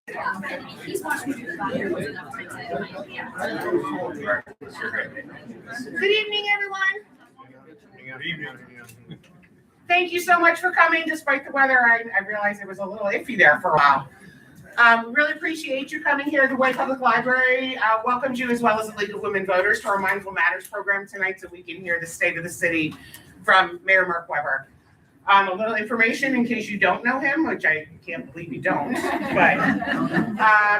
Good evening, everyone. Good evening. Thank you so much for coming despite the weather. I realized it was a little iffy there for a while. Really appreciate you coming here. The White Public Library welcomes you, as well as the League of Women Voters, to our Mindful Matters program tonight, so we can hear the state of the city from Mayor Mark Weber. A little information in case you don't know him, which I can't believe you don't, but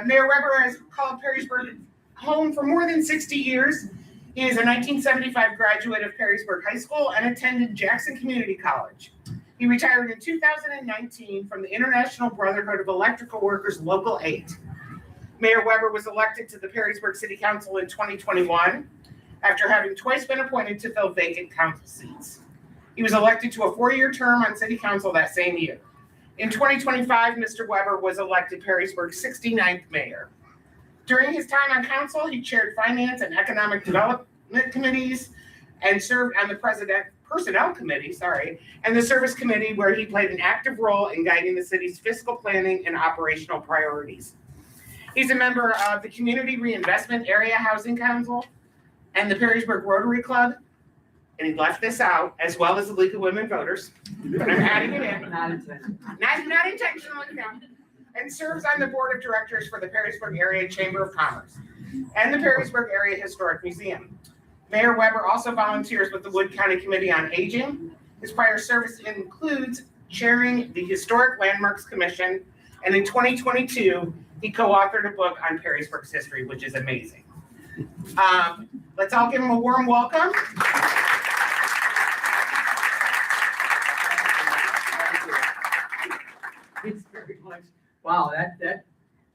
Mayor Weber has called Perrysburg home for more than 60 years. He is a 1975 graduate of Perrysburg High School and attended Jackson Community College. He retired in 2019 from the International Brotherhood of Electrical Workers Local 8. Mayor Weber was elected to the Perrysburg City Council in 2021 after having twice been appointed to fill vacant council seats. He was elected to a 4-year term on City Council that same year. In 2025, Mr. Weber was elected Perrysburg's 69th mayor. During his time on council, he chaired Finance and Economic Development Committees and served on the Personnel Committee, and the Service Committee, where he played an active role in guiding the city's fiscal planning and operational priorities. He's a member of the Community Reinvestment Area Housing Council and the Perrysburg Rotary Club, and he left this out, as well as the League of Women Voters, but I'm adding it in. Not intentional. Not intentionally, no. And serves on the board of directors for the Perrysburg Area Chamber of Commerce and the Perrysburg Area Historic Museum. Mayor Weber also volunteers with the Wood County Committee on Aging. His prior service includes chairing the Historic Landmarks Commission, and in 2022, he co-authored a book on Perrysburg's history, which is amazing. Let's all give him a warm welcome. Thanks very much. Wow, that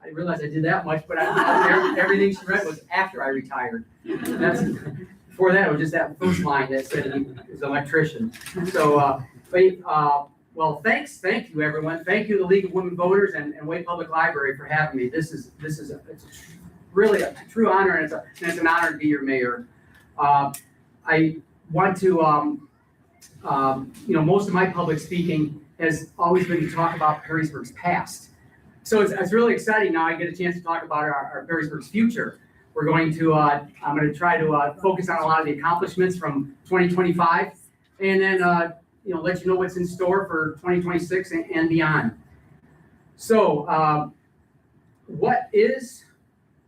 I realized I did that much, but everything she read was after I retired. Before that, it was just that first line that said he was an electrician. So, well, thank you, everyone. Thank you, the League of Women Voters and White Public Library, for having me. It's really a true honor, and it's an honor to be your mayor. I want to, most of my public speaking has always been to talk about Perrysburg's past. So it's really exciting. Now I get a chance to talk about our Perrysburg's future. We're going to, I'm going to try to focus on a lot of the accomplishments from 2025, and then, let you know what's in store for 2026 and beyond. So, what is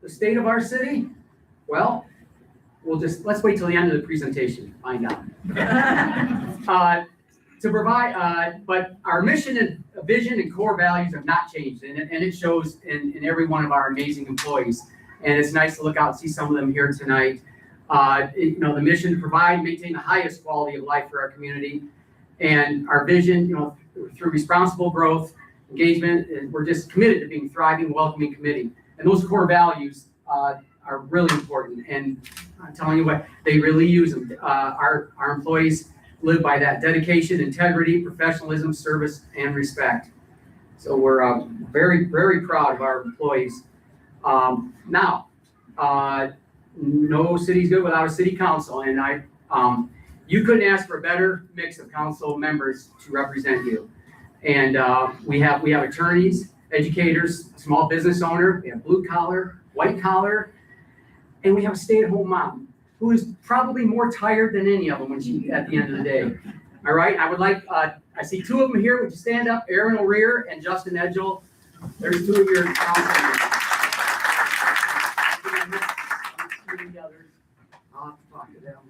the state of our city? Well, let's wait till the end of the presentation to find out. To provide, but our mission and vision and core values have not changed, and it shows in every one of our amazing employees. And it's nice to look out and see some of them here tonight. The mission to provide and maintain the highest quality of life for our community, and our vision, through responsible growth, engagement, and we're just committed to being a thriving, welcoming committee. And those core values are really important. And I'm telling you what, they really use them. Our employees live by that: dedication, integrity, professionalism, service, and respect. So we're very, very proud of our employees. Now, no city's good without a city council, and you couldn't ask for a better mix of council members to represent you. And we have attorneys, educators, small business owner, we have blue collar, white collar, and we have a stay-at-home mom who is probably more tired than any of them at the end of the day. All right, I would like, I see two of them here. Would you stand up? Aaron O'Rear and Justin Edgel. There's two of your council members. I'll have to talk to them.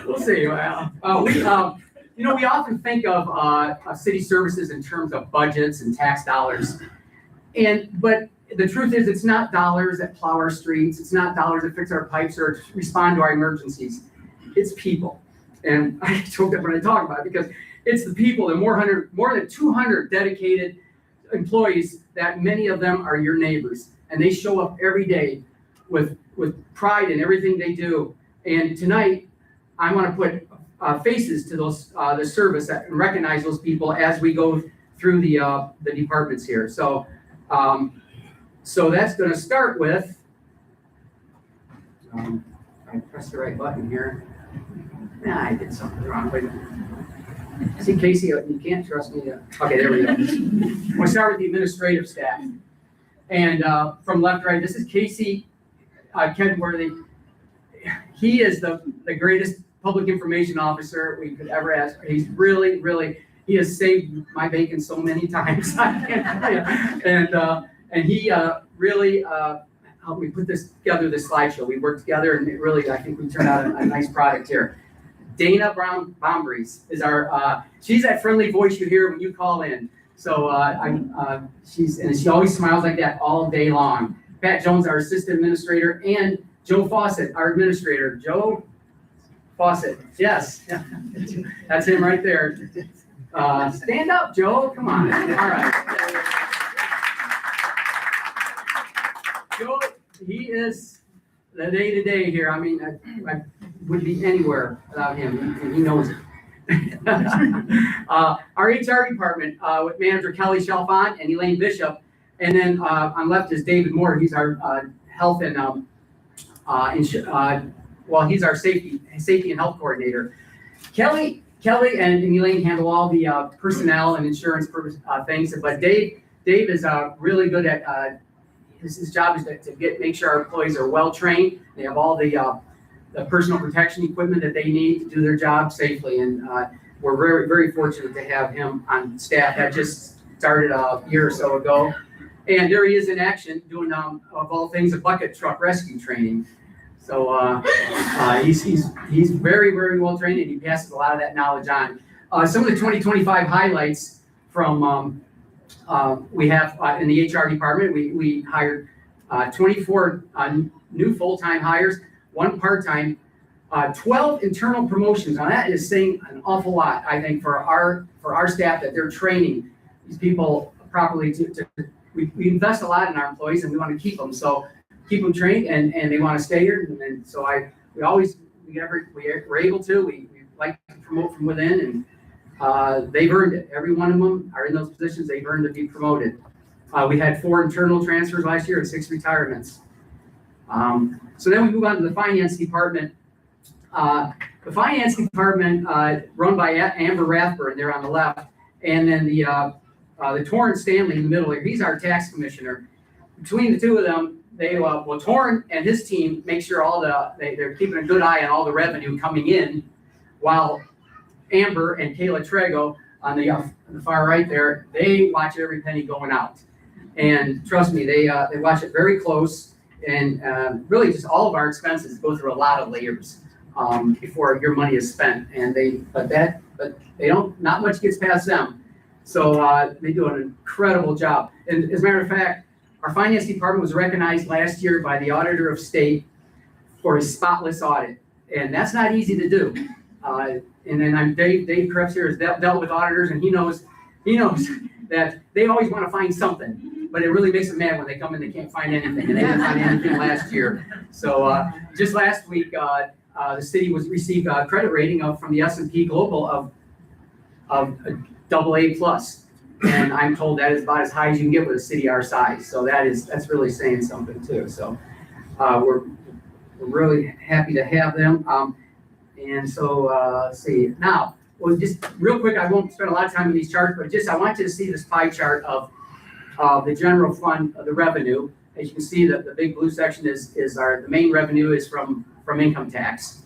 We'll see. We often think of city services in terms of budgets and tax dollars, but the truth is, it's not dollars that plow our streets. It's not dollars that fix our pipes or respond to our emergencies. It's people, and I choked up when I talk about it because it's the people. The more than 200 dedicated employees, that many of them are your neighbors, and they show up every day with pride in everything they do. And tonight, I want to put faces to those the service and recognize those people as we go through the departments here. So that's going to start with. I pressed the right button here. I did something wrong. Wait a minute. See, Casey, you can't trust me. Okay, there we go. We'll start with the administrative staff. And from left to right, this is Casey Kenworthy. He is the greatest public information officer we could ever ask. He's really, really, he has saved my bacon so many times. I can't tell you. And he really helped me put this slideshow. We worked together, and it really, I think we turned out a nice product here. Dana Brown Bombries is she's that friendly voice you hear when you call in. So she always smiles like that all day long. Pat Jones, our assistant administrator, and Joe Fawcett, our administrator. Joe Fawcett, yes, that's him right there. Stand up, Joe, come on. All right. Joe, he is the day-to-day here. I mean, I wouldn't be anywhere without him, and he knows it. Our HR department with manager Kelly Chalfant and Elaine Bishop, and then on left is David Moore. He's our health and he's our safety and health coordinator. Kelly and Elaine handle all the personnel and insurance things, but Dave is really good at his job is to make sure our employees are well trained. They have all the personal protection equipment that they need to do their job safely, and we're very, very fortunate to have him on staff. That just started a year or so ago, and there he is in action doing of all things a bucket truck rescue training. So he's very, very well trained, and he passes a lot of that knowledge on. Some of the 2025 highlights from we have in the HR department, we hired 24 new full-time hires, 1 part-time, 12 internal promotions. Now that is saying an awful lot, I think, for our staff, that they're training these people properly. We invest a lot in our employees, and we want to keep them. So keep them trained, and they want to stay here. And so we're able to. We like to promote from within, and they've earned it. Every one of them are in those positions. They've earned to be promoted. We had 4 internal transfers last year and 6 retirements. So then we move on to the finance department. the finance department, run by Amber Rathburn there on the left, and then the Torrance Stanley in the middle here, he's our tax commissioner. Between the two of them, Torrance and his team make sure they're keeping a good eye on all the revenue coming in, while Amber and Kayla Trego on the far right there, they watch every penny going out. And trust me, they watch it very close, and really just all of our expenses go through a lot of layers before your money is spent. And but they don't, not much gets past them. So they do an incredible job. And as a matter of fact, our finance department was recognized last year by the Auditor of State for a spotless audit. And that's not easy to do. And then Dave Krebs here has dealt with auditors, and he knows that they always want to find something, but it really makes them mad when they come in, they can't find anything, and they didn't find anything last year. So just last week, the city received a credit rating from the S&P Global of AA+. And I'm told that is about as high as you can get with a city our size. So that's really saying something too. So we're really happy to have them. And so let's see. Now, well, just real quick, I won't spend a lot of time on these charts, but I want you to see this pie chart of the general fund, the revenue. As you can see, the big blue section is the main revenue is from income tax,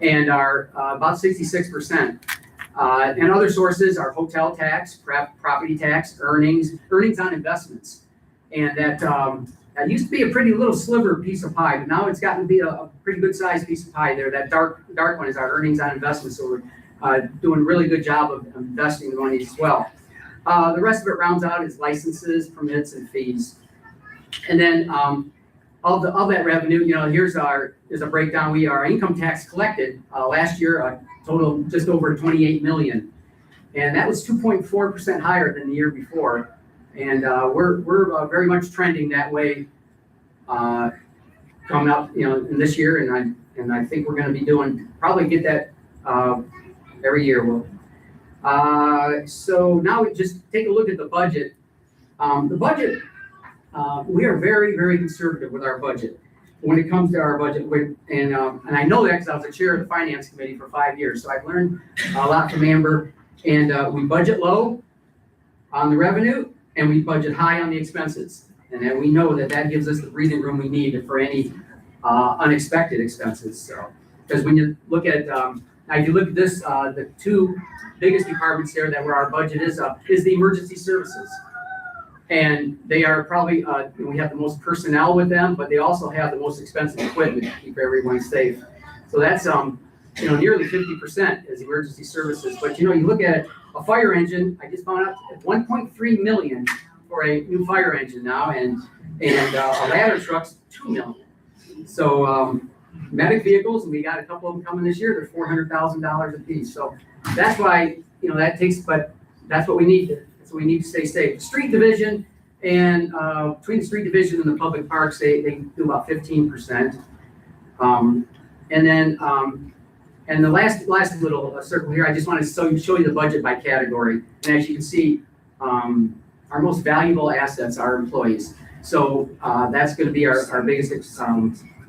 and our about 66%. And other sources are hotel tax, property tax, earnings on investments. And that used to be a pretty little sliver piece of pie, but now it's gotten to be a pretty good sized piece of pie there. That dark one is our earnings on investments. So we're doing a really good job of investing the money as well. The rest of it rounds out is licenses, permits, and fees. And then of that revenue, here's a breakdown. Our income tax collected last year, total just over 28 million. And that was 2.4% higher than the year before. And we're very much trending that way coming up, in this year. And I think we're going to be probably get that every year. So now we just take a look at the budget. The budget, we are very, very conservative with our budget when it comes to our budget. And I know that because I was the chair of the finance committee for 5 years. So I've learned a lot from Amber. And we budget low on the revenue, and we budget high on the expenses. And then we know that gives us the breathing room we need for any unexpected expenses. So, because when you look at, now if you look at this, the two biggest departments there where our budget is the emergency services. And they are probably, we have the most personnel with them, but they also have the most expensive equipment to keep everyone safe. So that's, nearly 50% is emergency services. But, you look at a fire engine, I just found out at 1.3 million for a new fire engine now, and a ladder truck's 2 million. So medic vehicles, and we got a couple of them coming this year, they're $400,000 a piece. So that's why, but that's what we need. So we need to stay safe. Street division, and between the street division and the public parks, they do about 15%. And then, and the last little circle here, I just want to show you the budget by category. And as you can see, our most valuable assets are employees. So that's going to be our biggest,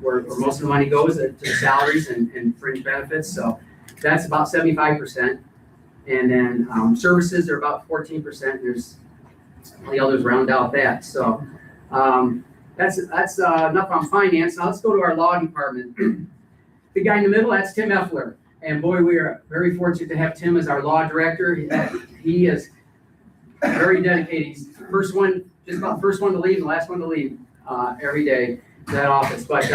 where most of the money goes to the salaries and fringe benefits. So that's about 75%. And then services are about 14%. There's the others round out that. So that's enough on finance. Now let's go to our law department. The guy in the middle, that's Tim Effler. And boy, we are very fortunate to have Tim as our law director. He is very dedicated. He's just about the first one to leave and the last one to leave every day to that office. But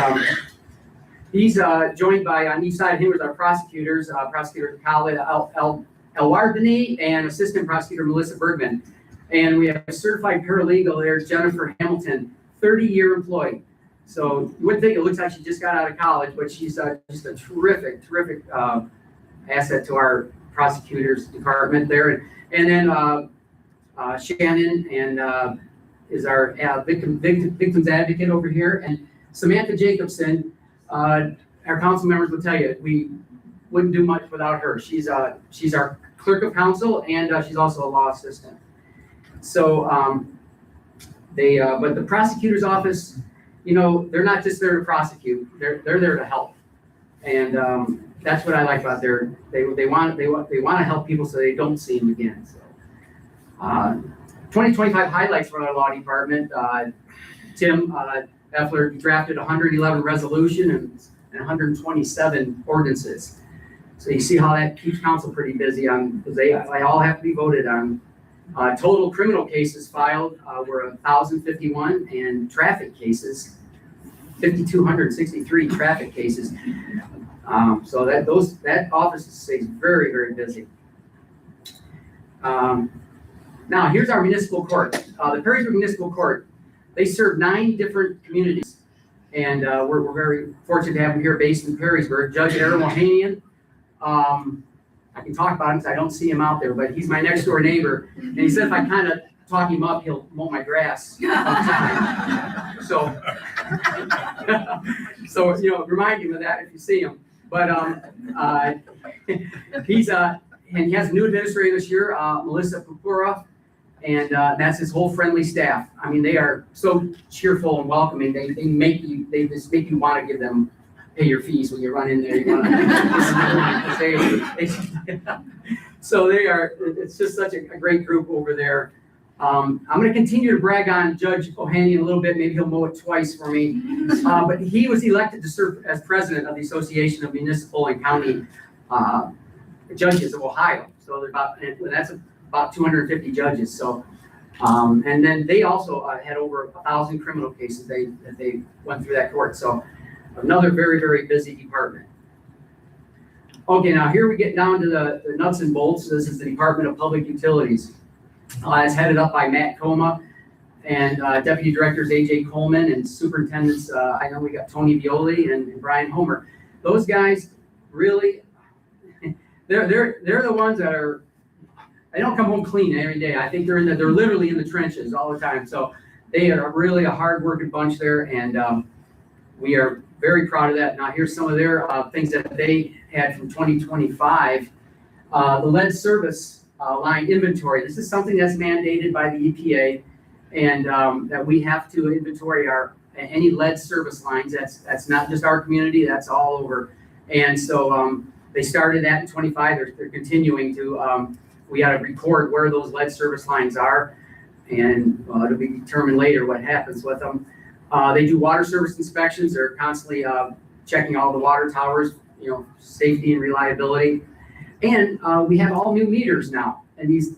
he's joined by, on each side of him, is our prosecutors, Prosecutor Khaled El-Wardani and Assistant Prosecutor Melissa Bergman. And we have a certified paralegal there, Jennifer Hamilton, 30-year employee. So you wouldn't think it looks like she just got out of college, but she's just a terrific asset to our prosecutors department there. And then Shannon and is our victims advocate over here. And Samantha Jacobson, our council members will tell you, we wouldn't do much without her. She's our clerk of council, and she's also a law assistant. So but the prosecutor's office, they're not just there to prosecute, they're there to help. And that's what I like about they want to help people so they don't see them again. So 2025 highlights for our law department. Tim Effler drafted 111 resolution and 127 ordinances. So you see how that keeps council pretty busy because they all have to be voted on. Total criminal cases filed were 1,051, and traffic cases 5,263 traffic cases. So that office stays very, very busy. Now here's our municipal court. The Perrysburg Municipal Court. They serve 9 different communities, and we're very fortunate to have them here based in Perrysburg. Judge Aaron Mohanian. I can talk about him because I don't see him out there, but he's my next door neighbor. And he said if I kind of talk him up, he'll mow my grass. So remind him of that if you see him. But he's and he has a new administrator this year, Melissa Pupura, and that's his whole friendly staff. I mean, they are so cheerful and welcoming. They just make you want to give them. Pay your fees when you run in there. You want to so they are. It's just such a great group over there. I'm going to continue to brag on Judge Ohanian a little bit. Maybe he'll mow it twice for me. But he was elected to serve as president of the Association of Municipal and County Judges of Ohio. So that's about 250 judges. So. And then they also had over 1,000 criminal cases that they went through that court. So. Another very, very busy department. Okay, now here we get down to the nuts and bolts. This is the Department of Public Utilities. It's headed up by Matt Coma, and Deputy Directors AJ Coleman, and Superintendents, I know we got Tony Violi and Brian Homer. Those guys really, they're the ones that are, they don't come home clean every day. I think they're literally in the trenches all the time. So they are really a hard-working bunch there, and we are very proud of that. Now here's some of their things that they had from 2025. The lead service line inventory. This is something that's mandated by the EPA, and that we have to inventory any lead service lines. That's not just our community, that's all over. And so they started that in 25. They're continuing to, we got to record where those lead service lines are, and it'll be determined later what happens with them. They do water service inspections. They're constantly checking all the water towers, safety and reliability. And we have all new meters now. And these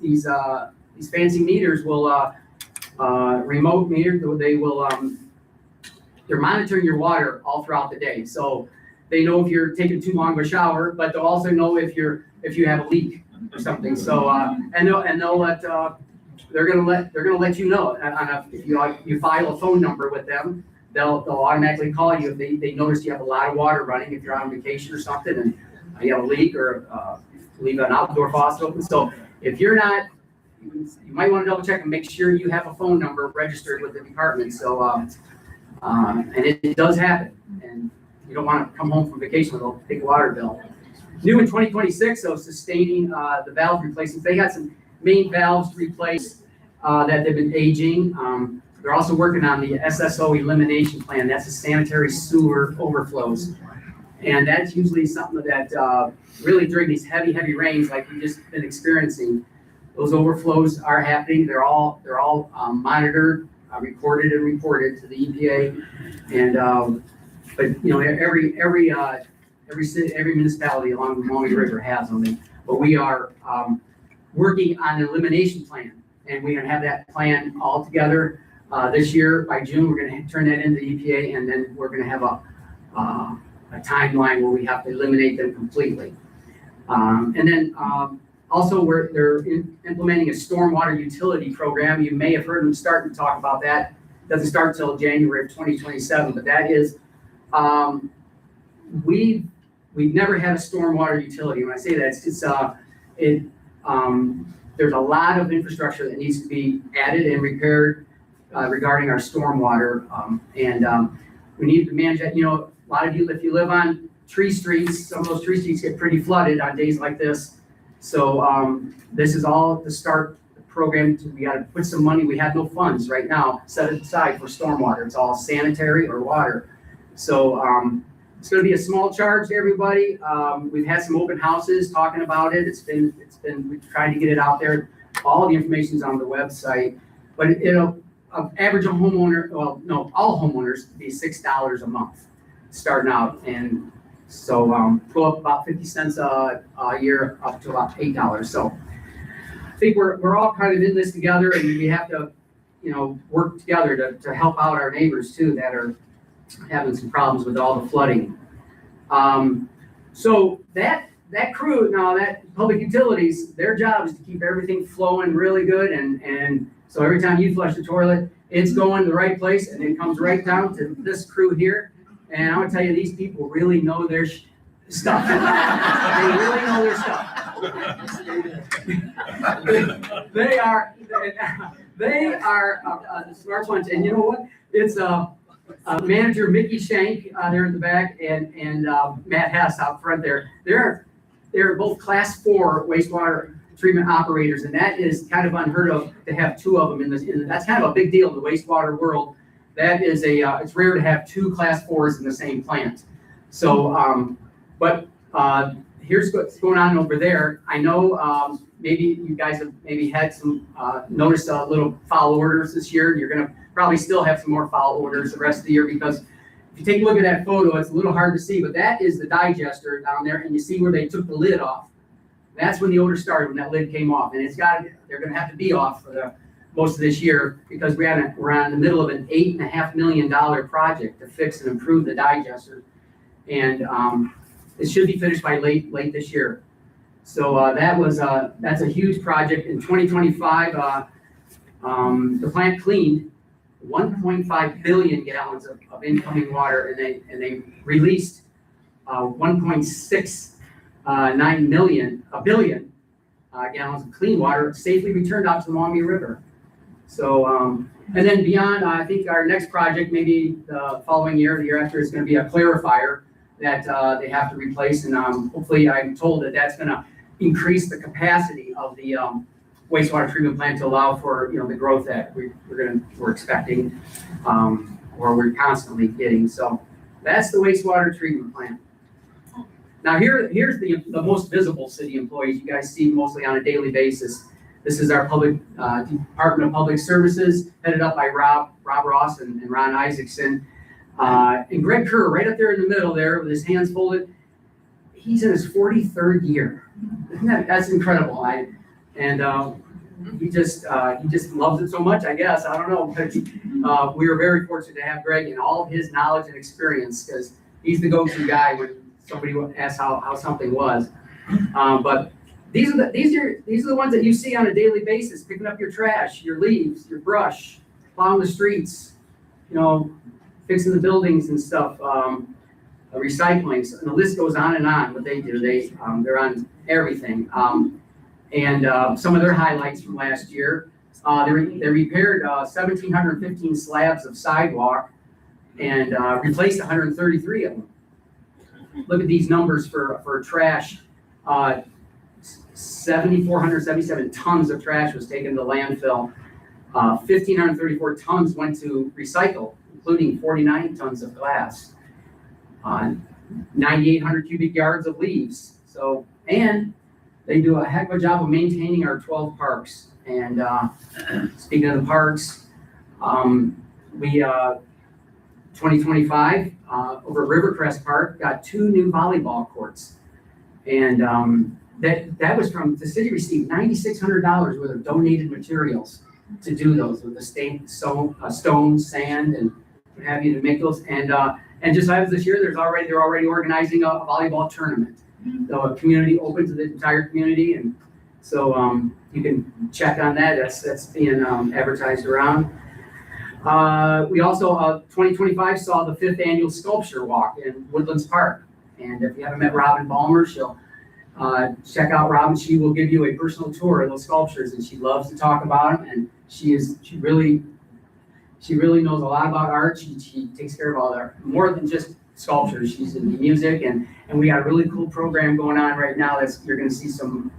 fancy meters will remote meter. They will they're monitoring your water all throughout the day. So they know if you're taking too long of a shower, but they'll also know if you have a leak or something. So and they'll let. They're gonna let you know. If you file a phone number with them, they'll automatically call you if they notice you have a lot of water running, if you're on vacation or something and you have a leak or leave an outdoor faucet open. So if you're not, you might want to double check and make sure you have a phone number registered with the department. So and it does happen, and you don't want to come home from vacation with a big water bill. New in 2026, so sustaining the valve replacements. They got some main valves to replace that they've been aging. They're also working on the SSO elimination plan. That's the sanitary sewer overflows. And that's usually something that really during these heavy rains like we've just been experiencing, those overflows are happening. They're all monitored, recorded and reported to the EPA. And but every municipality along the Maumee River has them. But we are working on an elimination plan, and we're gonna have that plan all together this year. By June, we're gonna turn that into the EPA, and then we're gonna have a timeline where we have to eliminate them completely. And then also they're implementing a stormwater utility program. You may have heard them starting to talk about that. It doesn't start until January of 2027, but that is, we've never had a stormwater utility. When I say that, there's a lot of infrastructure that needs to be added and repaired regarding our stormwater, and we need to manage that. A lot of you, if you live on tree streets, some of those tree streets get pretty flooded on days like this. So this is all to start the program. We got to put some money. We have no funds right now set aside for stormwater. It's all sanitary or water. So It's going to be a small charge to everybody. We've had some open houses talking about it. We've tried to get it out there. All the information's on the website, but it'll average a homeowner, well, no, all homeowners be $6 a month starting out. And so, go up about 50 cents a year up to about $8. So I think we're all kind of in this together, and we have to, work together to help out our neighbors too that are having some problems with all the flooding. So that crew, now that public utilities, their job is to keep everything flowing really good. And so every time you flush the toilet, it's going to the right place and it comes right down to this crew here. And I'm gonna tell you, these people really know their stuff. They really know their stuff. They are the smart ones. And you know what? It's manager Mickey Shank there in the back and Matt Hess out front there. They're both class 4 wastewater treatment operators, and that is kind of unheard of to have 2 of them in this. That's kind of a big deal in the wastewater world. That is it's rare to have 2 class 4s in the same plant. So, but here's what's going on over there. I know maybe you guys have maybe had some noticed little foul orders this year. You're gonna probably still have some more foul orders the rest of the year, because if you take a look at that photo, it's a little hard to see, but that is the digester down there, and you see where they took the lid off. That's when the odor started, when that lid came off, and they're gonna have to be off for most of this year, because we're in the middle of an $8.5 million project to fix and improve the digester, and it should be finished by late this year. So that's a huge project. In 2025, the plant cleaned 1.5 billion gallons of incoming water, and they released 1.69 billion gallons of clean water safely returned out to the Maumee River. So, and then beyond, I think our next project, maybe the following year, the year after, is going to be a clarifier that they have to replace, and hopefully I'm told that that's going to increase the capacity of the wastewater treatment plant to allow for the growth that we're expecting, or we're constantly getting. So that's the wastewater treatment plant. Now here's the most visible city employees you guys see mostly on a daily basis. This is our Department of Public Services, headed up by Rob Ross and Ron Isaacson. And Greg Kerr, right up there in the middle there with his hands folded, he's in his 43rd year. That's incredible. He just loves it so much, I guess. I don't know, but we were very fortunate to have Greg and all of his knowledge and experience, because he's the go-to guy when somebody asks how something was. But these are the ones that you see on a daily basis, picking up your trash, your leaves, your brush, plowing the streets, fixing the buildings and stuff, recycling, and the list goes on and on. What they do, they're on everything. And some of their highlights from last year, they repaired 1,715 slabs of sidewalk and replaced 133 of them. Look at these numbers for trash. 7,477 tons of trash was taken to landfill. 1,534 tons went to recycle, including 49 tons of glass. 9,800 cubic yards of leaves. So, and they do a heck of a job of maintaining our 12 parks. And speaking of the parks, we 2025 over at Rivercrest Park got 2 new volleyball courts, and that was from the city received $9,600 worth of donated materials to do those with the stone, sand, and what have you to make those. And just as this year, they're already organizing a volleyball tournament. The community open to the entire community, and so you can check on that. That's being advertised around. We also 2025 saw the 5th annual sculpture walk in Woodlands Park, and if you haven't met Robin Balmer, she'll check out Robin. She will give you a personal tour of those sculptures, and she loves to talk about them. And she really knows a lot about art. She takes care of all that, more than just sculptures. She's in the music, and we got a really cool program going on right now. You're going to see some.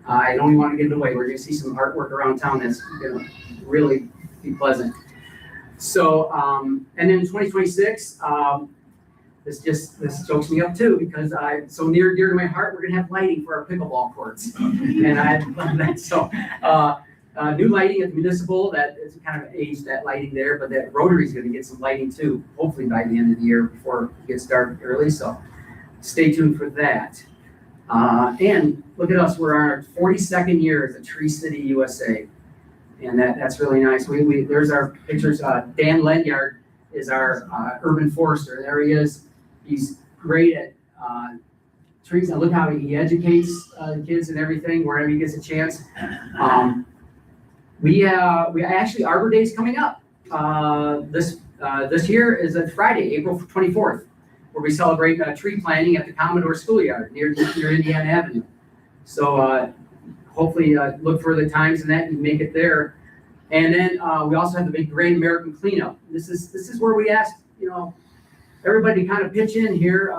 I don't even want to give it away. We're going to see some artwork around town that's going to really be pleasant. So, and then 2026, this chokes me up too, because so near dear to my heart, we're gonna have lighting for our pickleball courts. And I love that, so, new lighting at the municipal, that is kind of aged, that lighting there, but that Rotary's gonna get some lighting too, hopefully by the end of the year before it gets dark early, so stay tuned for that. And look at us, we're on our 42nd year as a Tree City, USA. And that's really nice. There's our pictures. Dan Ledyard is our urban forester. There he is. He's great at trees. And look how he educates the kids and everything wherever he gets a chance. We actually, Arbor Day is coming up. This year is a Friday, April 24th, where we celebrate tree planting at the Commodore Schoolyard near Indiana Avenue. So hopefully look for the times and that you make it there. And then we also have the big Great American Cleanup. This is where we ask, everybody to kind of pitch in here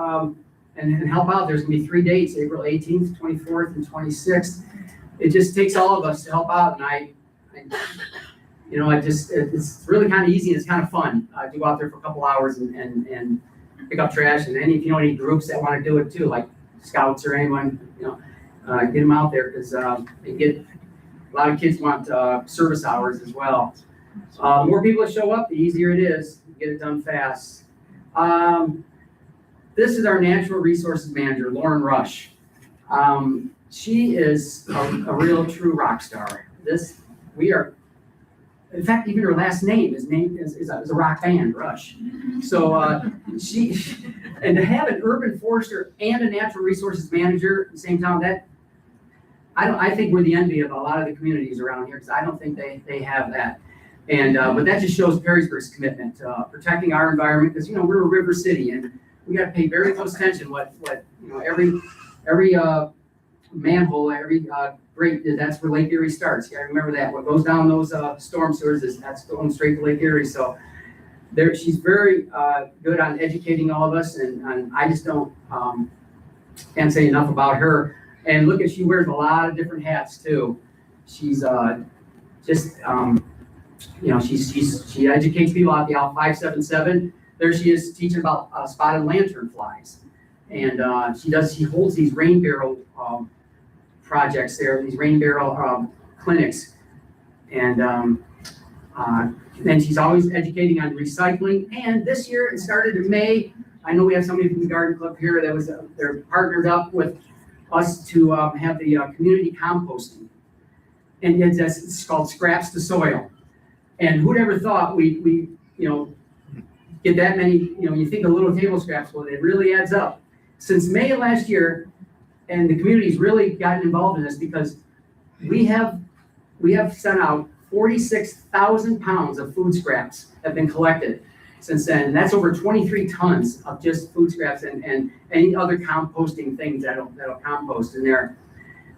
and help out. There's gonna be 3 dates, April 18th, 24th, and 26th. It just takes all of us to help out, and it's really kind of easy and it's kind of fun to go out there for a couple hours and pick up trash. And then if you know any groups that want to do it too, like scouts or anyone, get them out there, because a lot of kids want service hours as well. The more people that show up, the easier it is to get it done fast. This is our natural resources manager, Lauren Rush. She is a real true rock star. In fact, even her last name is a rock band, Rush. So and to have an urban forester and a natural resources manager at the same time, I think we're the envy of a lot of the communities around here, because I don't think they have that. And but that just shows Perrysburg's commitment to protecting our environment, because we're a river city and we got to pay very close attention what every manhole, every grate, that's where Lake Erie starts. You got to remember that. What goes down those storm sewers that's going straight to Lake Erie. So she's very good on educating all of us, and I just can't say enough about her. And look, she wears a lot of different hats too. She's she educates people out the Out 577. There she is teaching about spotted lanternflies, and she holds these rain barrel projects there, these rain barrel clinics, and then she's always educating on recycling. And this year it started in May. I know we have somebody from the garden club here they're partnered up with us to have the community composting, and it's called Scraps to Soil. And who'd ever thought we get that many, you think of little table scraps, well, it really adds up. Since May of last year, and the community's really gotten involved in this, because we have sent out 46,000 pounds of food scraps have been collected since then. And that's over 23 tons of just food scraps and any other composting things that'll compost in there.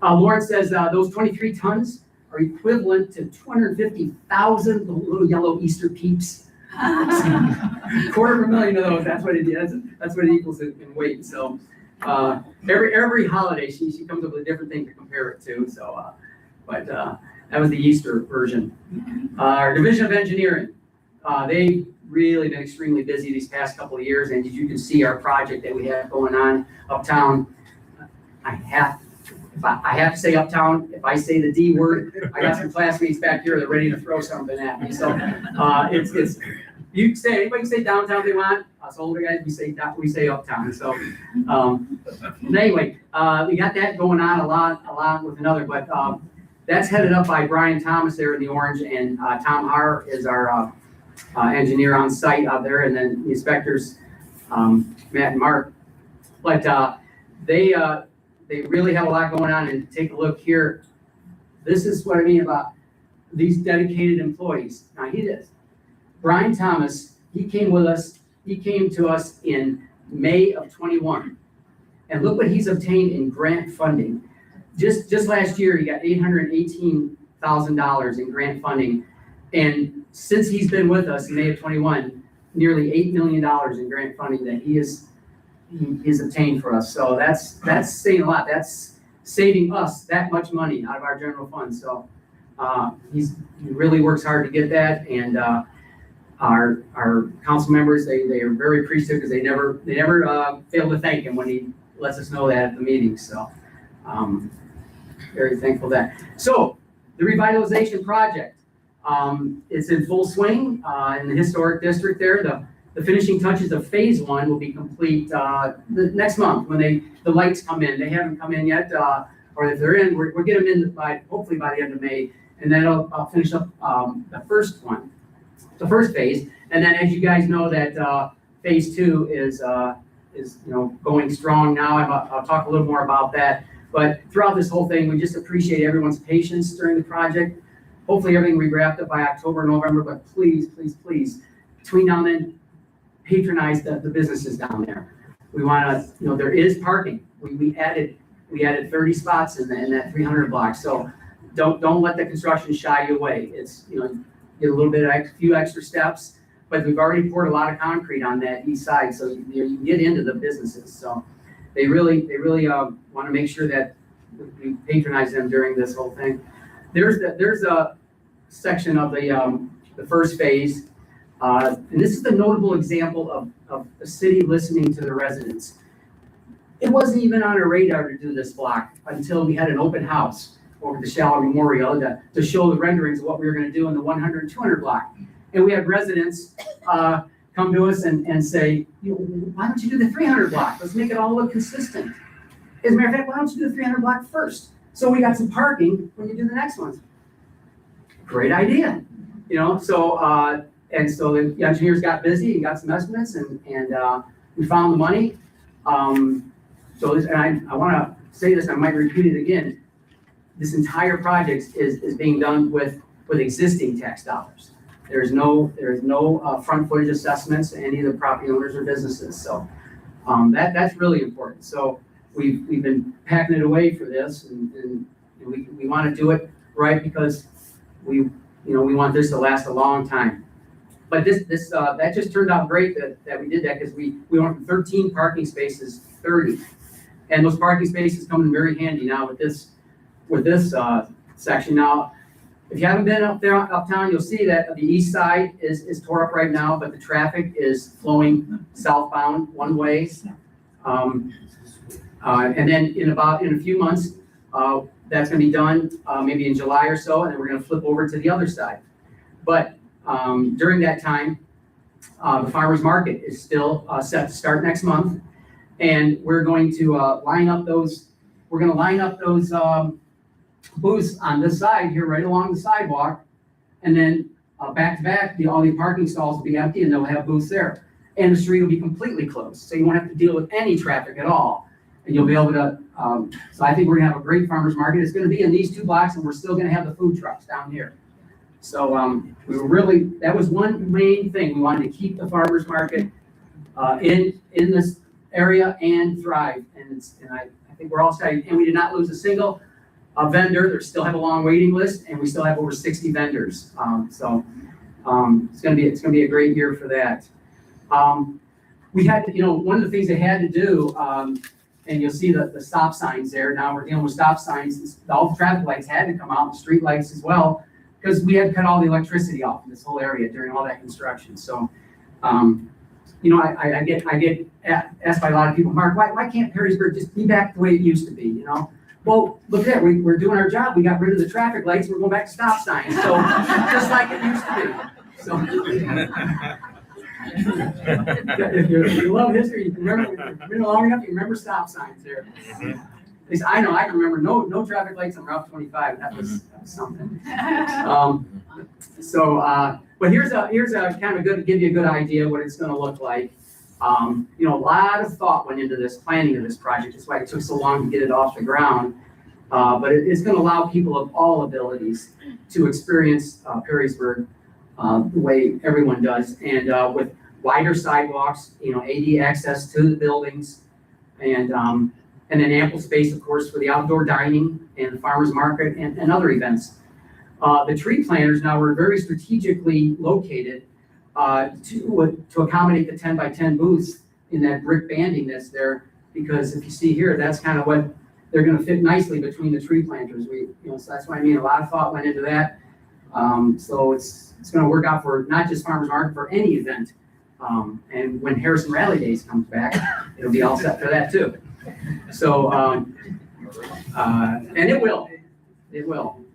Lauren says those 23 tons are equivalent to 250,000 little yellow Easter peeps. $250,000 of those. That's what it is. That's what it equals in weight. So every holiday she comes up with a different thing to compare it to. So, but that was the Easter version. Our Division of Engineering, they've really been extremely busy these past couple of years, and as you can see, our project that we have going on uptown. I have to say uptown. If I say the D word, I got some classmates back here that are ready to throw something at me. So it's anybody can say downtown if they want. Us older guys, we say uptown. So anyway, we got that going on a lot with another, but that's headed up by Brian Thomas there in the orange, and Tom Haar is our engineer on site out there, and then the inspectors, Matt and Mark. But they really have a lot going on. And take a look here. This is what I mean about these dedicated employees. Now Brian Thomas, he came to us in May of 21. And look what he's obtained in grant funding. Just last year, he got $818,000 in grant funding. And since he's been with us in May of 21, nearly $8 million in grant funding that he has obtained for us. So that's saying a lot. That's saving us that much money out of our general fund. So he really works hard to get that. And our council members, they are very appreciative because they never fail to thank him when he lets us know that at the meeting. So very thankful for that. So the revitalization project, it's in full swing in the historic district there. The finishing touches of phase 1 will be complete the next month when the lights come in. They haven't come in yet, or if they're in, we'll get them in hopefully by the end of May, and then I'll finish up the first phase. And then, as you guys know, that phase 2 is going strong now. I'll talk a little more about that. But throughout this whole thing, we just appreciate everyone's patience during the project. Hopefully, everything will be wrapped up by October, November. But please, please, please, between now and then, patronize the businesses down there. We want to, there is parking. We added 30 spots in that 300 block. So don't let the construction shy you away. It's, get a little bit few extra steps, but we've already poured a lot of concrete on that east side, so you can get into the businesses. So they really want to make sure that we patronize them during this whole thing. There's a section of the first phase. And this is the notable example of the city listening to the residents. It wasn't even on our radar to do this block until we had an open house over the Shallow Memorial to show the renderings of what we were going to do in the 100 and 200 block. And we had residents come to us and say, why don't you do the 300 block? Let's make it all look consistent. As a matter of fact, why don't you do the 300 block first? So we got some parking when you do the next ones. Great idea. And so the engineers got busy and got some estimates, and we found the money. And I want to say this, I might repeat it again. This entire project is being done with existing tax dollars. There is no front footage assessments to any of the property owners or businesses. So that's really important. So we've been packing it away for this, and we want to do it right because we want this to last a long time. But that just turned out great that we did that, because we went from 13 parking spaces to 30. And those parking spaces come in very handy now with this section. Now, if you haven't been uptown, you'll see that the east side is tore up right now, but the traffic is flowing southbound one way. And then in a few months, that's going to be done maybe in July or so, and then we're going to flip over to the other side. But during that time, the farmers market is still set to start next month, and we're going to line up those booths on this side here, right along the sidewalk, and then back to back, all the parking stalls will be empty, and they'll have booths there, and the street will be completely closed, so you won't have to deal with any traffic at all, and you'll be able to. So I think we're gonna have a great farmers market. It's going to be in these 2 blocks, and we're still going to have the food trucks down here. So that was one main thing. We wanted to keep the farmers market in this area and thrive. And I think we're all excited. And we did not lose a single vendor. They still have a long waiting list, and we still have over 60 vendors. So it's going to be a great year for that. We had, one of the things they had to do, and you'll see the stop signs there. Now we're dealing with stop signs. All the traffic lights had to come out, the street lights as well, because we had to cut all the electricity off in this whole area during all that construction. So, I get asked by a lot of people, Mark, why can't Perrysburg just be back the way it used to be, Well, look at it, we're doing our job. We got rid of the traffic lights, we're going back to stop signs. So, just like it used to be. So, if you love history, you can remember, if you've been long enough, you remember stop signs there. At least I know, I can remember no traffic lights on Route 25. That was something. But here's a kind of give you a good idea what it's going to look like. A lot of thought went into this planning of this project. That's why it took so long to get it off the ground. But it's going to allow people of all abilities to experience Perrysburg the way everyone does, and with wider sidewalks, AD access to the buildings, and then ample space, of course, for the outdoor dining and the farmers market and other events. The tree planters now were very strategically located to accommodate the 10 by 10 booths in that brick banding that's there, because if you see here, that's kind of what they're going to fit nicely between the tree planters. So that's what I mean. A lot of thought went into that. So it's gonna work out for not just Farmers Market, for any event. And when Harrison Rally Days comes back, it'll be all set for that too. So, and it will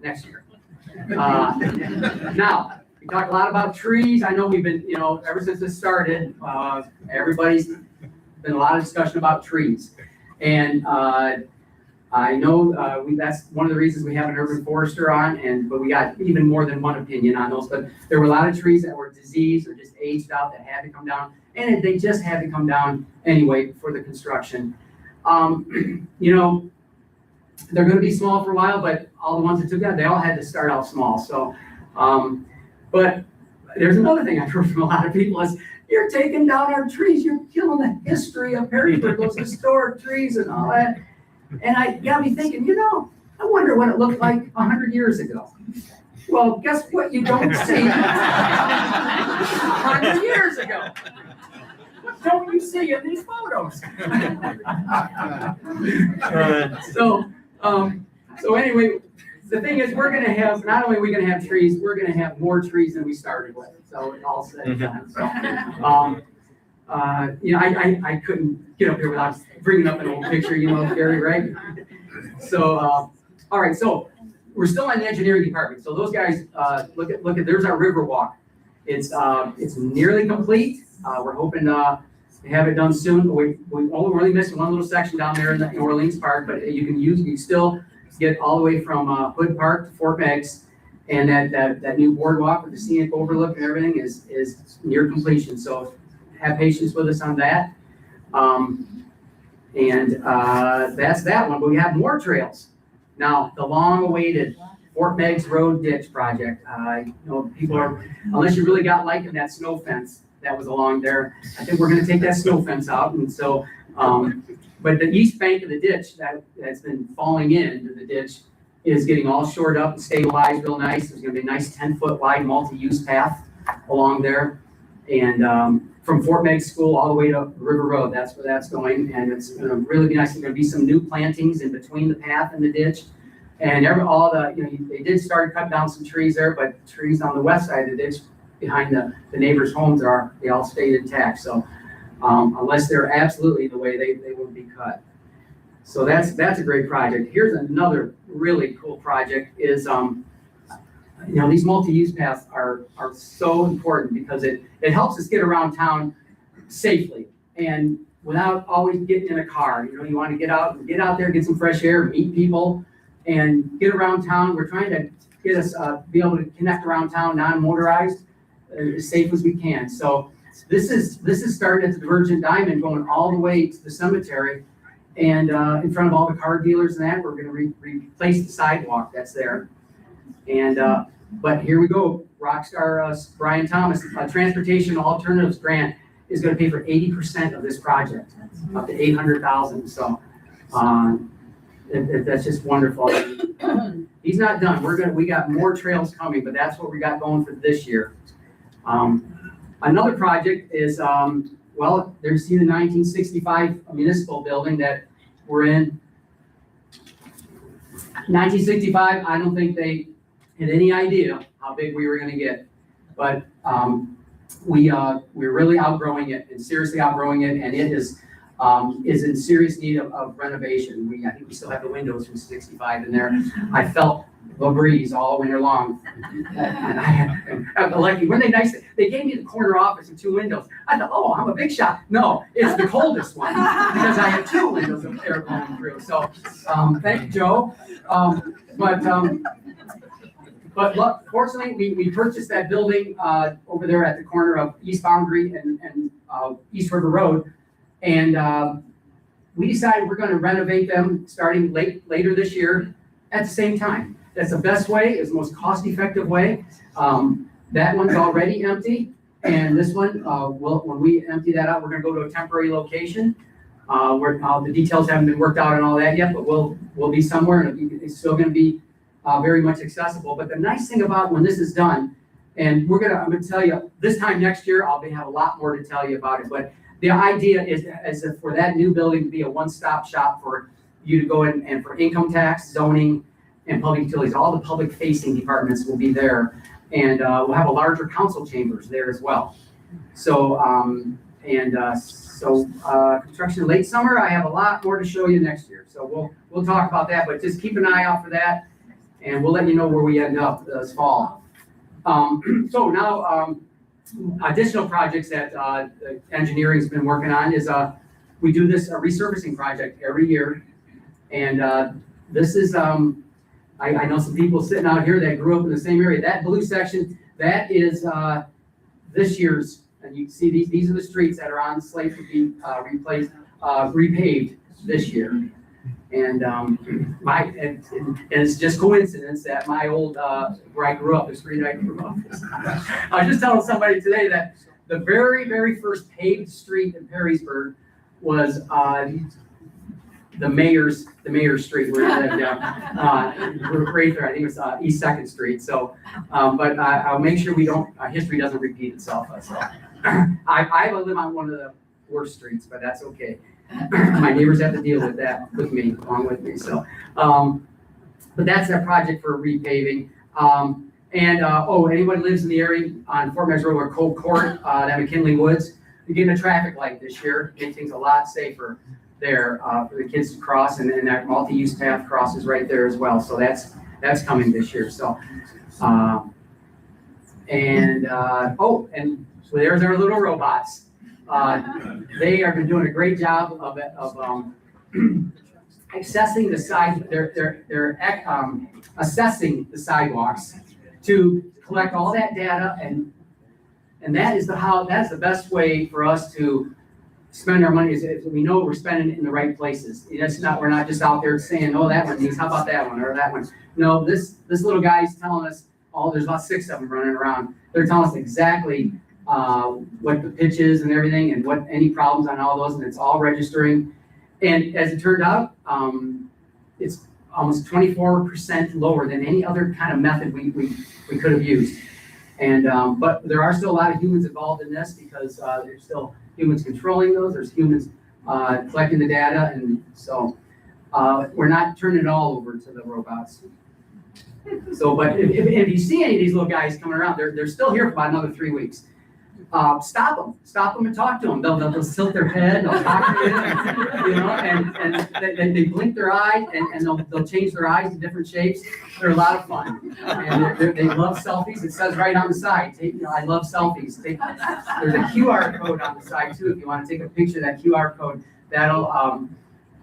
next year. Now, we talked a lot about trees. I know we've been, ever since this started, everybody's been a lot of discussion about trees. And I know that's one of the reasons we have an urban forester on, but we got even more than one opinion on those. But there were a lot of trees that were diseased or just aged out that had to come down, and they just had to come down anyway for the construction. They're going to be small for a while, but all the ones that took that, they all had to start out small. So, but there's another thing I've heard from a lot of people is, you're taking down our trees, you're killing the history of Perrysburg, those historic trees and all that. And I got me thinking, I wonder what it looked like 100 years ago. Well, guess what you don't see 100 years ago? What don't you see in these photos? So anyway, the thing is, we're gonna have, not only are we gonna have trees, we're gonna have more trees than we started with. So it all said and done. So, I couldn't get up here without bringing up an old picture, Gary, right? So, all right, so we're still in the engineering department. So those guys, look at, there's our river walk. It's nearly complete. We're hoping to have it done soon. We're only missing one little section down there in the New Orleans Park, but you can still get all the way from Hood Park to Fort Meigs, and that new boardwalk with the scenic overlook and everything is near completion. So have patience with us on that. That's that one, but we have more trails. Now, the long-awaited Fort Meigs Road Ditch Project. People are, unless you really got liking that snow fence that was along there, I think we're gonna take that snow fence out. And so, but the east bank of the ditch that's been falling into the ditch is getting all shored up and stabilized real nice. There's gonna be a nice 10-foot wide multi-use path along there. And from Fort Meigs School all the way to River Road, that's where that's going. And it's gonna really be nice. There's gonna be some new plantings in between the path and the ditch. And they did start cutting down some trees there, but trees on the west side of the ditch behind the neighbors' homes they all stayed intact. So unless they're absolutely the way, they won't be cut. So that's a great project. Here's another really cool project is, these multi-use paths are so important because it helps us get around town safely and without always getting in a car. You want to get out there, get some fresh air, meet people, and get around town. We're trying to get us be able to connect around town non-motorized as safe as we can. So this is starting at the Divergent Diamond, going all the way to the cemetery, and in front of all the car dealers and that, we're going to replace the sidewalk that's there. And but here we go. Rockstar Brian Thomas, Transportation Alternatives Grant, is going to pay for 80% of this project, up to $800,000. So that's just wonderful. He's not done. We got more trails coming, but that's what we got going for this year. Another project is, there's the 1965 municipal building that we're in. 1965, I don't think they had any idea how big we were going to get, but we're really outgrowing it and seriously outgrowing it, and it is in serious need of renovation. I think we still have the windows from 65 in there. I felt the breeze all winter long. And I'm lucky. When they gave me the corner office and 2 windows. I thought, oh, I'm a big shot. No, it's the coldest one because I had 2 windows of air blowing through. So thank you, Joe. But look, fortunately, we purchased that building over there at the corner of East Boundary and East River Road. And we decided we're going to renovate them starting later this year at the same time. That's the best way, it's the most cost-effective way. That one's already empty, and this one, when we empty that out, we're going to go to a temporary location. Where the details haven't been worked out and all that yet, but we'll be somewhere, and it's still going to be very much accessible. But the nice thing about when this is done, and I'm going to tell you this time next year, I'll have a lot more to tell you about it. But the idea is for that new building to be a one-stop shop for you to go in and for income tax, zoning, and public utilities. All the public facing departments will be there. And we'll have a larger council chambers there as well. So, construction late summer, I have a lot more to show you next year. So we'll talk about that, but just keep an eye out for that. And we'll let you know where we end up this fall. So now, additional projects that the engineering's been working on is we do this resurfacing project every year. And this is, I know some people sitting out here that grew up in the same area. That blue section, that is this year's, and you can see these are the streets that are on the slate to be repaved this year. And it's just coincidence that my old, where I grew up, the street I grew up. I was just telling somebody today that the very, very first paved street in Perrysburg was the mayor's street where he lived, right there. I think it was East 2nd Street. So, but I'll make sure history doesn't repeat itself. So, I live on one of the worst streets, but that's okay. My neighbors have to deal with that with me, along with me. So, but that's that project for repaving. Anybody lives in the area on Fort Measure Road or Cold Court, that McKinley Woods, you're getting a traffic light this year. Make things a lot safer there for the kids to cross, and that multi-use path crosses right there as well. So that's coming this year. So, and so there's our little robots. They have been doing a great job of accessing the side. They're assessing the sidewalks to collect all that data, and that's the best way for us to spend our money. Is we know we're spending it in the right places. We're not just out there saying, oh, that one needs, how about that one or that one. No, this little guy's telling us there's about 6 of them running around. They're telling us exactly what the pitch is and everything, and what any problems on all those, and it's all registering. And as it turned out, it's almost 24% lower than any other kind of method we could have used. And but there are still a lot of humans involved in this, because there's still humans controlling those. There's humans collecting the data, and so we're not turning it all over to the robots. So, but if you see any of these little guys coming around, they're still here for about another 3 weeks. Stop them and talk to them. They'll tilt their head, they'll talk to you, and they blink their eye, and they'll change their eyes to different shapes. They're a lot of fun, and they love selfies. It says right on the side, I love selfies. There's a QR code on the side too. If you want to take a picture of that QR code, that'll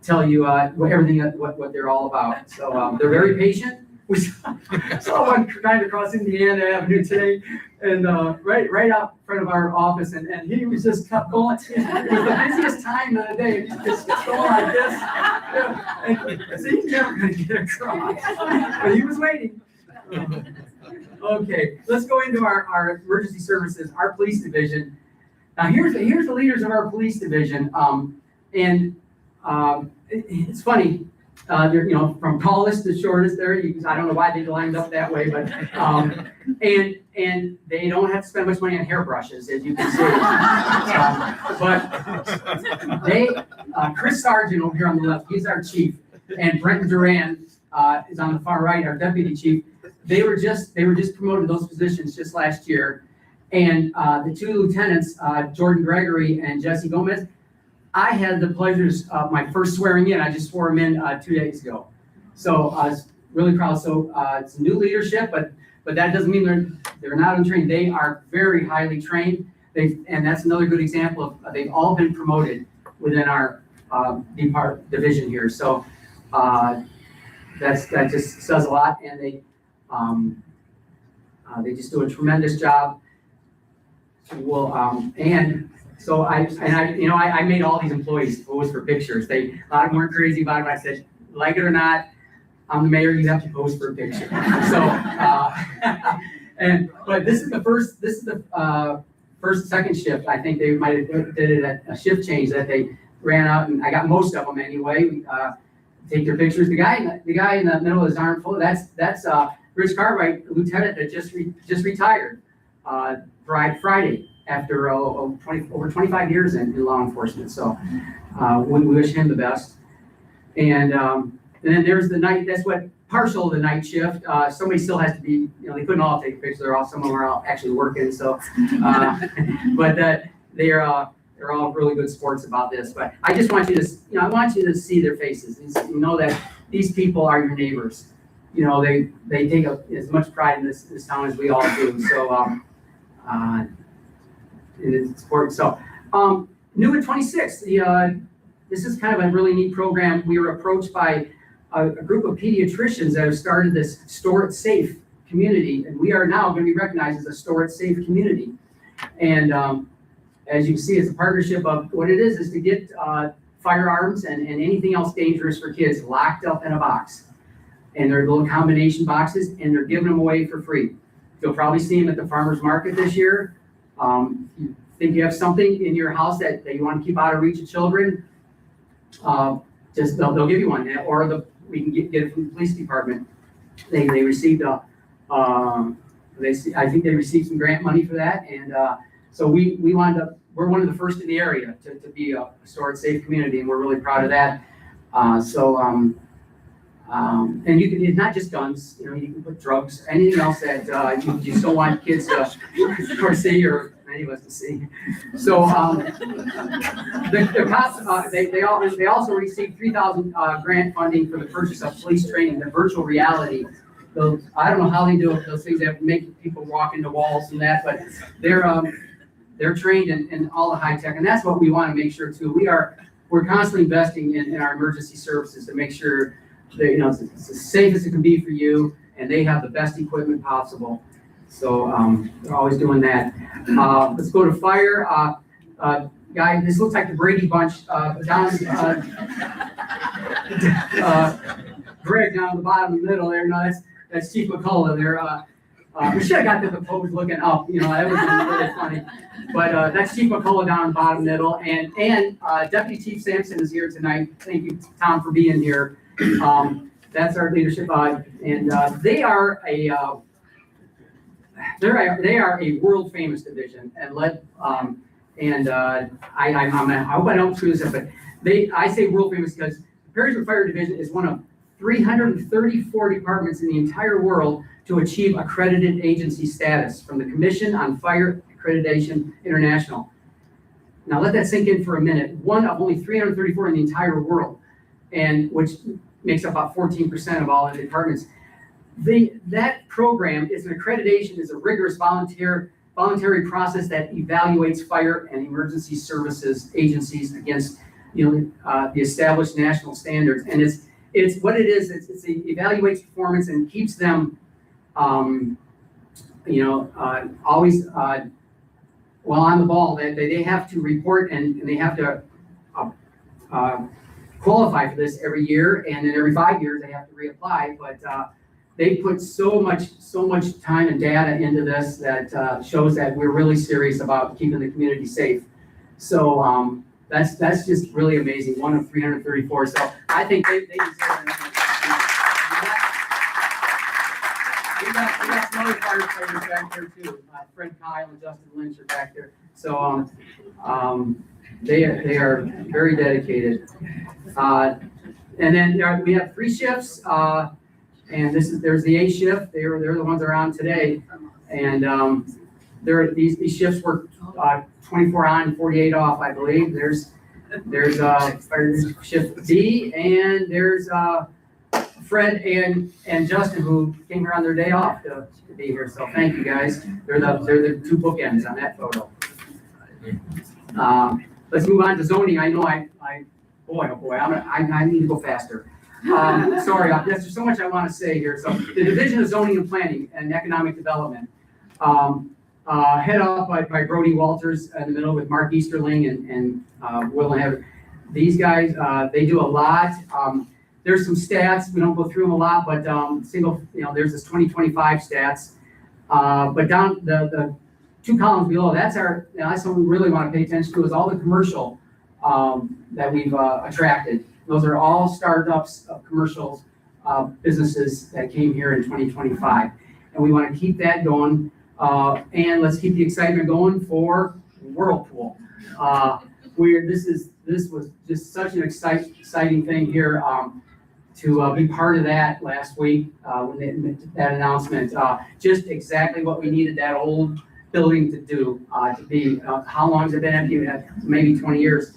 tell you everything what they're all about. So they're very patient. We saw one trying to cross Indiana Avenue today, and right out in front of our office, and he was just kept going. It was the busiest time of the day. He just kept going like this. And so he's never going to get across. But he was waiting. Okay, let's go into our emergency services, our police division. Now here's the leaders of our police division, it's funny. They're, from tallest to shortest there. I don't know why they lined up that way, but and they don't have to spend much money on hairbrushes, as you can see. But Chris Sargent over here on the left, he's our chief, and Brenton Duran is on the far right, our deputy chief. They were just promoted to those positions just last year, and the 2 lieutenants, Jordan Gregory and Jesse Gomez. I had the pleasures of my first swearing in. I just swore him in 2 days ago. So I was really proud. So it's new leadership, but that doesn't mean they're not untrained. They are very highly trained. And that's another good example of they've all been promoted within our division here. So that just says a lot, and they just do a tremendous job. So I made all these employees pose for pictures. A lot of them weren't crazy about it. I said, like it or not, I'm the mayor, you have to pose for a picture. So, but this is the second shift. I think they might have did it at a shift change that they ran out, and I got most of them anyway. Take their pictures. The guy in the middle of his arm full, that's Rich Cartwright, lieutenant that just retired Friday. After over 25 years in law enforcement. So we wish him the best. And And then there's the night, that's what partial of the night shift. Somebody still has to be, they couldn't all take pictures. Some of them are all actually working. So, but they're all really good sports about this. But I just want you to, I want you to see their faces. You know that these people are your neighbors. They take as much pride in this town as we all do. So, it's important. So, new at 26, this is kind of a really neat program. We were approached by a group of pediatricians that have started this Store It Safe community, and we are now going to be recognized as a Store It Safe community. And as you can see, it's a partnership of what it is to get firearms and anything else dangerous for kids locked up in a box. And they're little combination boxes, and they're giving them away for free. You'll probably see them at the farmer's market this year. You think you have something in your house that you want to keep out of reach of children, just they'll give you one, or we can get it from the police department. They received I think they received some grant money for that, and so we're one of the first in the area to be a Store It Safe community, and we're really proud of that. And you can, it's not just guns, you can put drugs, anything else that you just don't want kids to see or any of us to see. So the cops, they also received $3,000 grant funding for the purchase of police training, the virtual reality. I don't know how they do it, those things that make people walk into walls and that, but they're trained in all the high tech, and that's what we want to make sure too. We're constantly investing in our emergency services to make sure that it's as safe as it can be for you, and they have the best equipment possible. So they're always doing that. Let's go to fire. Guy, this looks like the Brady Bunch. Greg down at the bottom of the middle there. No, that's Chief McCullough there. We should have got the pose looking up. That would have been really funny. But that's Chief McCullough down the bottom middle, and Deputy Chief Sampson is here tonight. Thank you, Tom, for being here. That's our leadership, and they are a world famous division, and led. I hope I don't screw this up, but I say world famous because the Perrysburg Fire Division is one of 334 departments in the entire world to achieve accredited agency status from the Commission on Fire Accreditation International. Now let that sink in for a minute. One of only 334 in the entire world, and which makes up about 14% of all the departments. That program is an accreditation, is a rigorous voluntary process that evaluates fire and emergency services agencies against the established national standards. And it's what it is. It evaluates performance and keeps them always well on the ball. They have to report and they have to qualify for this every year, and then every 5 years they have to reapply. But they put so much time and data into this that shows that we're really serious about keeping the community safe. So that's just really amazing. One of 334. So I think they deserve it. We got some other firefighters back there too. My friend Kyle and Justin Lynch are back there. So they are very dedicated. And then we have 3 shifts. And there's the A shift. They're the ones that are on today. And these shifts work 24 on, 48 off, I believe. There's shift D, and there's Fred and Justin, who came here on their day off to be here. So thank you guys. They're the 2 bookends on that photo. Let's move on to zoning. I know I need to go faster. Sorry, there's so much I want to say here. So the Division of Zoning and Planning and Economic Development, head off by Brody Walters in the middle with Mark Easterling and Will and Heather. These guys, they do a lot. There's some stats. We don't go through them a lot, but there's this 2025 stats. But down the 2 columns below, that's what we really want to pay attention to, is all the commercial that we've attracted. Those are all startups of commercial businesses that came here in 2025. And we want to keep that going. And let's keep the excitement going for Whirlpool. This was just such an exciting thing here. to be part of that last week, when they made that announcement. Just exactly what we needed that old building to do, to be, how long has it been empty? Maybe 20 years.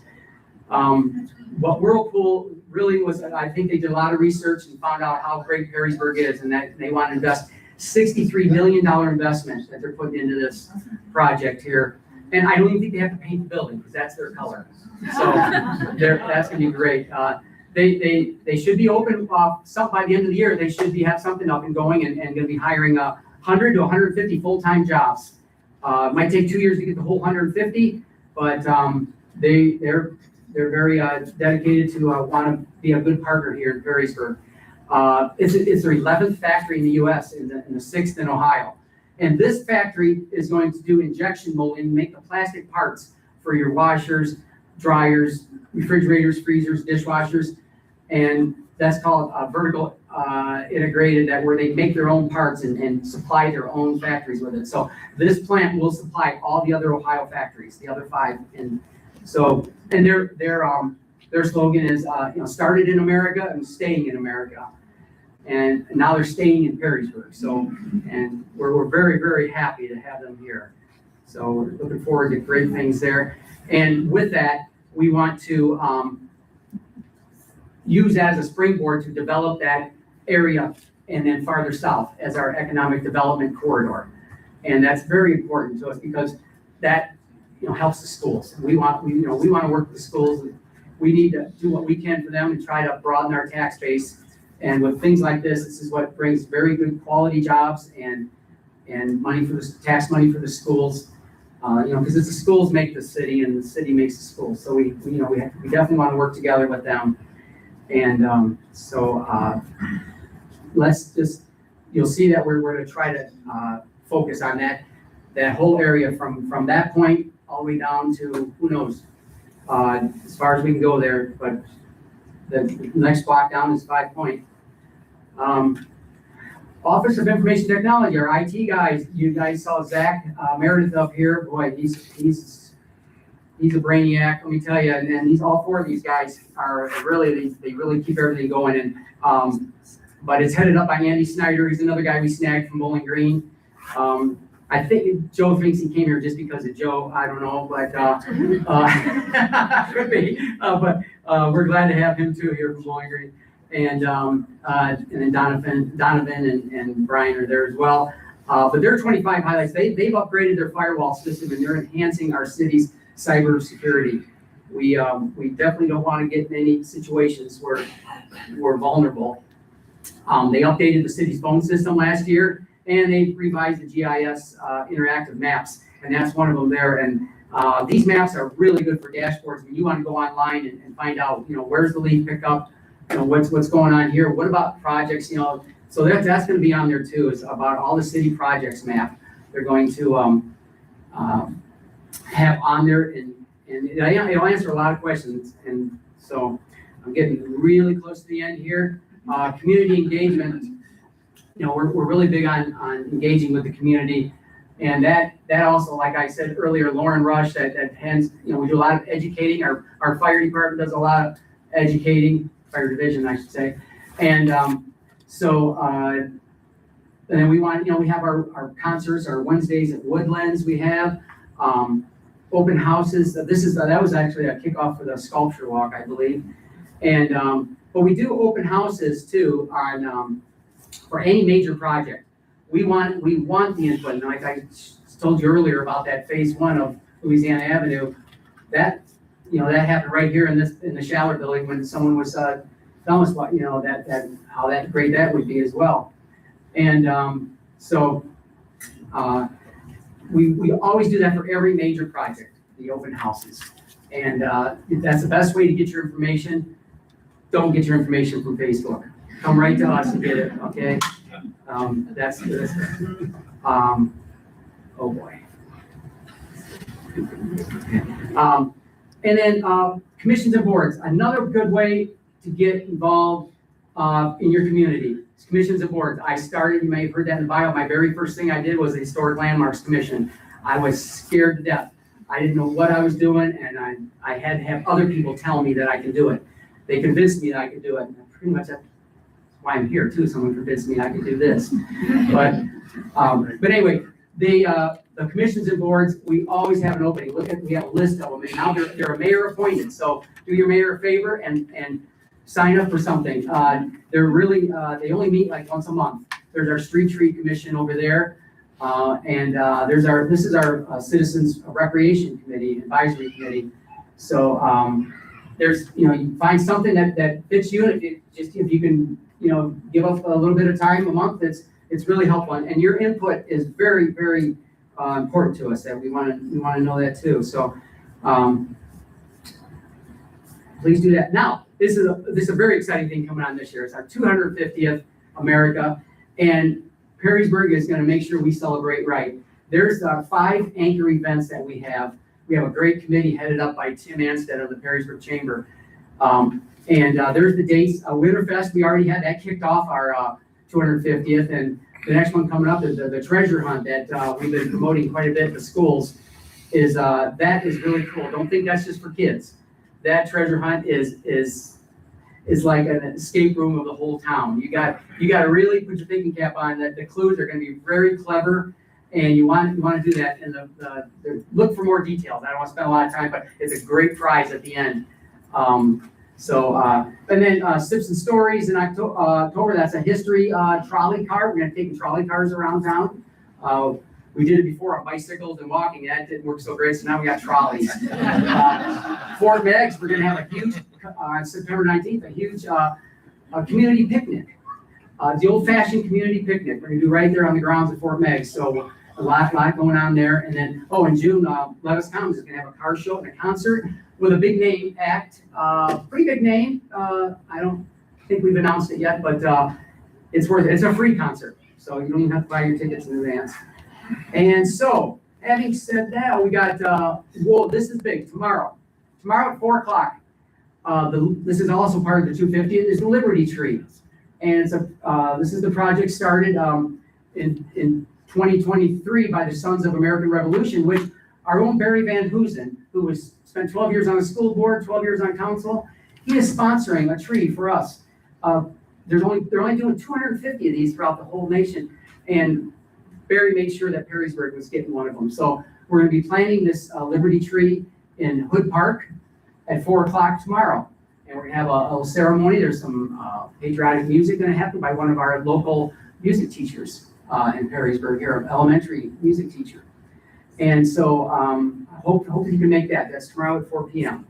What Whirlpool really was, I think they did a lot of research and found out how great Perrysburg is, and that they want to invest $63 million investment that they're putting into this project here. And I don't even think they have to paint the building, because that's their color. So that's gonna be great. They should be open, by the end of the year, they should have something up and going, and gonna be hiring 100 to 150 full-time jobs. Might take 2 years to get the whole 150, but they're very dedicated to want to be a good partner here in Perrysburg. It's their 11th factory in the U.S. and the 6th in Ohio. And this factory is going to do injection molding, make the plastic parts for your washers, dryers, refrigerators, freezers, dishwashers. And that's called vertical integrated, that where they make their own parts and supply their own factories with it. So this plant will supply all the other Ohio factories, the other 5. And so, and their slogan is, started in America and staying in America. And now they're staying in Perrysburg. So, and we're very, very happy to have them here. So we're looking forward to great things there. And with that, we want to use that as a springboard to develop that area and then farther south as our economic development corridor. And that's very important to us, because that helps the schools. We want to work with the schools. We need to do what we can for them and try to broaden our tax base. And with things like this is what brings very good quality jobs and money for the tax money for the schools. Because it's the schools make the city and the city makes the schools. So we definitely want to work together with them. And you'll see that we're going to try to focus on that whole area from that point all the way down to, who knows, as far as we can go there. But the next block down is 5 Point. Office of Information Technology, our IT guys. You guys saw Zach Meredith up here. Boy, he's a brainiac, let me tell you. And all 4 of these guys are really, they really keep everything going. And but it's headed up by Andy Snyder. He's another guy we snagged from Bowling Green. I think Joe thinks he came here just because of Joe. I don't know, but could be. But we're glad to have him too here from Bowling Green. And then Donovan and Brian are there as well. But there are 25 highlights. They've upgraded their firewall system, and they're enhancing our city's cyber security. We definitely don't want to get in any situations where we're vulnerable. They updated the city's phone system last year, and they revised the GIS interactive maps, and that's one of them there. And these maps are really good for dashboards when you want to go online and find out, where's the leak pickup, what's going on here, what about projects, so that's going to be on there too, is about all the city projects map. They're going to have on there, and it'll answer a lot of questions. And so I'm getting really close to the end here. Community engagement, we're really big on engaging with the community. And that also, like I said earlier, Lauren Rush, that hands, we do a lot of educating. Our fire department does a lot of educating, fire division, I should say. And and then we want, we have our concerts, our Wednesdays at Woodlands. We have open houses. That was actually a kickoff for the sculpture walk, I believe. And but we do open houses too on for any major project. We want the input. And like I told you earlier about that phase 1 of Louisiana Avenue, that that happened right here in the Schaller building when someone was telling us what that how that great that would be as well. And we always do that for every major project, the open houses. And that's the best way to get your information. Don't get your information from Facebook. Come right to us and get it, okay? That's this. Oh boy. And then commissions and boards. Another good way to get involved in your community is commissions and boards. I started, you may have heard that in the bio, my very first thing I did was the Historic Landmarks Commission. I was scared to death. I didn't know what I was doing, and I had to have other people tell me that I could do it. They convinced me that I could do it. And pretty much why I'm here too. Someone convinced me I could do this. But anyway, the commissions and boards, we always have an opening. We have a list of them, and now they're mayor appointed. So do your mayor a favor and sign up for something. They're really, they only meet like once a month. There's our street tree commission over there. This is our citizens recreation committee, advisory committee. So, you find something that fits you, and if you can, give up a little bit of time a month, it's really helpful. And your input is very, very important to us. That we want to know that too. So, please do that. Now, this is a very exciting thing coming on this year. It's our 250th America, and Perrysburg is going to make sure we celebrate right. There's 5 anchor events that we have. We have a great committee headed up by Tim Anstead of the Perrysburg Chamber. There's the dates. Winterfest, we already had that kicked off our 250th, and the next one coming up is the treasure hunt that we've been promoting quite a bit to schools. That is really cool. Don't think that's just for kids. That treasure hunt is like an escape room of the whole town. You got to really put your thinking cap on. That the clues are going to be very clever, and you want to do that. And look for more details. I don't want to spend a lot of time, but it's a great prize at the end. And then Sips and Stories in October. That's a history trolley car. We're going to take trolley cars around town. We did it before on bicycles and walking. That didn't work so great, so now we got trolleys. Fort Meigs, we're going to have a huge, on September 19th, a huge community picnic. The old-fashioned community picnic. We're going to do right there on the grounds of Fort Meigs. So a lot going on there. And then, in June, Let Us Come is going to have a car show and a concert with a big name act. Pretty big name. I don't think we've announced it yet, but it's worth it. It's a free concert, so you don't even have to buy your tickets in advance. And so, having said that, we got, this is big, tomorrow at 4 o'clock. This is also part of the 250th, is the Liberty Tree. And this is the project started in 2023 by the Sons of American Revolution, which our own Barry Van Hoosen, who spent 12 years on the school board, 12 years on council, he is sponsoring a tree for us. They're only doing 250 of these throughout the whole nation. And Barry made sure that Perrysburg was getting one of them. So we're going to be planting this Liberty Tree in Hood Park at 4 o'clock tomorrow. And we're going to have a little ceremony. There's some patriotic music going to happen by one of our local music teachers in Perrysburg here, an elementary music teacher. And so I hope you can make that. That's tomorrow at 4 p.m.